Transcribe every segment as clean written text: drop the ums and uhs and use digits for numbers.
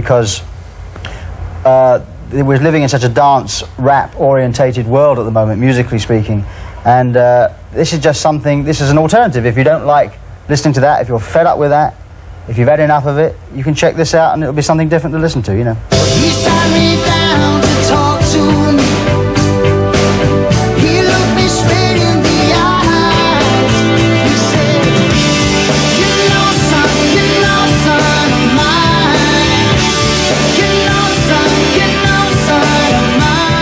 because we're living in such a dance, rap orientated world at the moment, musically speaking, and this is just something, this is an alternative. If you don't like listening to that, if you're fed up with that, if you've had enough of it, you can check this out and it'll be something different to listen to, you know. He sat me down to talk to me. He looked me straight in the eyes. He said, you know son of mine. You know son of mine.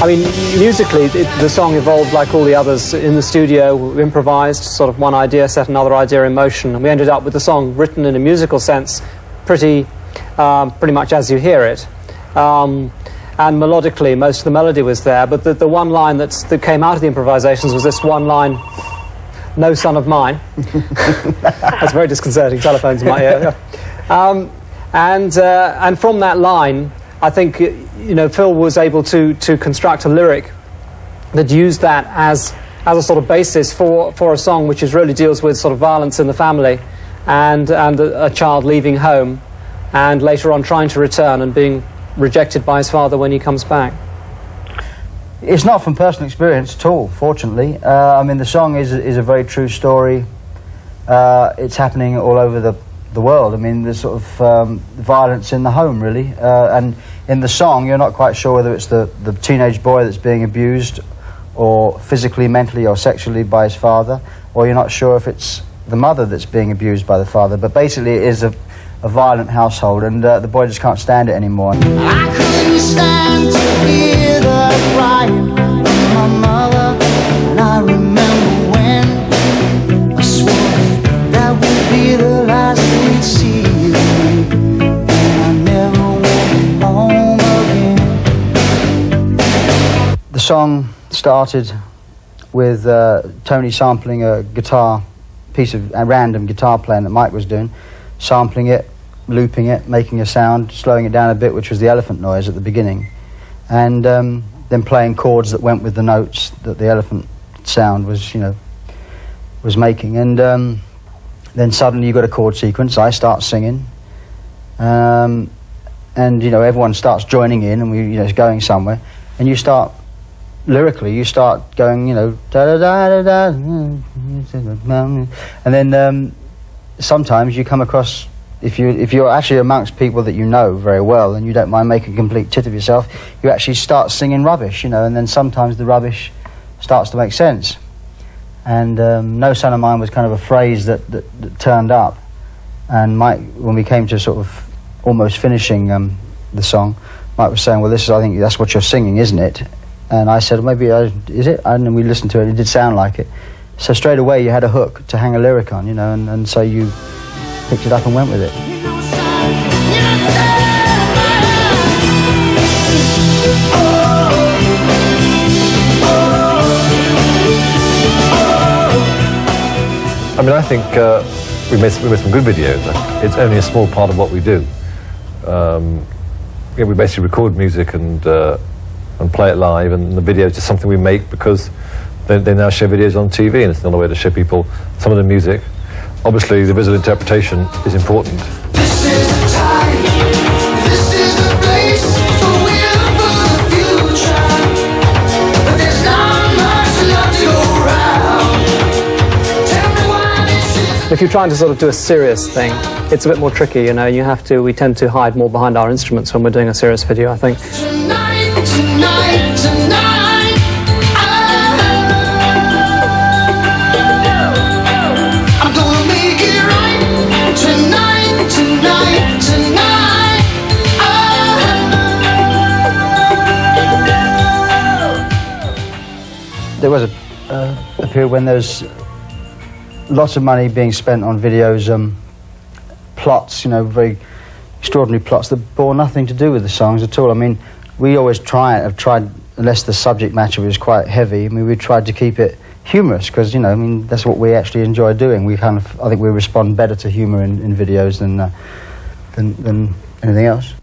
I mean, musically, the song evolved like all the others in the studio. We improvised, sort of one idea set another idea in motion, and we ended up with the song written in a musical sense, pretty much as you hear it. And melodically, most of the melody was there, but the one line that came out of the improvisations was this one line, "No son of mine." That's very disconcerting, telephones in my ear. And from that line, I think, you know, Phil was able to construct a lyric that used that as a sort of basis for a song which really deals with sort of violence in the family and a child leaving home and later on trying to return and being rejected by his father when he comes back. It's not from personal experience at all, fortunately. I mean, the song is a very true story. It's happening all over the world. I mean, there's sort of violence in the home, really. And in the song, you're not quite sure whether it's the teenage boy that's being abused or physically, mentally, or sexually by his father, or you're not sure if it's the mother that's being abused by the father. But basically, it is a violent household, and the boy just can't stand it anymore. I couldn't stand to hear the crying of my mother, and I remember when I swore that would be the last we'd see, and I never went home again. The song started with Tony sampling a guitar, piece of a random guitar playing that Mike was doing, sampling it, looping it, making a sound, slowing it down a bit, which was the elephant noise at the beginning, and then playing chords that went with the notes that the elephant sound was, you know, was making. And then suddenly you got a chord sequence. I start singing, and you know, everyone starts joining in, and it's going somewhere, and you start lyrically, you start going, you know, da da da da da, and then sometimes you come across, if you're actually amongst people that you know very well and you don't mind making a complete tit of yourself, you actually start singing rubbish, you know, and then sometimes the rubbish starts to make sense. And "No son of mine" was kind of a phrase that turned up, and Mike, when we came to sort of almost finishing the song, Mike was saying, well, this is, I think that's what you're singing, isn't it? And I said, maybe, is it? And then we listened to it, it did sound like it. So straight away you had a hook to hang a lyric on, you know, and so you picked it up and went with it. I mean, I think we made some good videos. It's only a small part of what we do. We basically record music and play it live, and the video is just something we make because they now show videos on TV, and it's another way to show people some of the music. Obviously, the visual interpretation is important. This is the time, this is the place for the future, but there's not much love to go around. Tell me why this is... If you're trying to sort of do a serious thing, it's a bit more tricky, you know. We tend to hide more behind our instruments when we're doing a serious video, I think. Tonight, tonight, tonight, I'm gonna make it right. Tonight, tonight, tonight, There was a period when there's lots of money being spent on videos, plots, you know, very extraordinary plots that bore nothing to do with the songs at all. I mean, we always have tried, unless the subject matter was quite heavy, I mean, we tried to keep it humorous, because, you know, I mean, that's what we actually enjoy doing. We kind of, I think we respond better to humour in videos than anything else.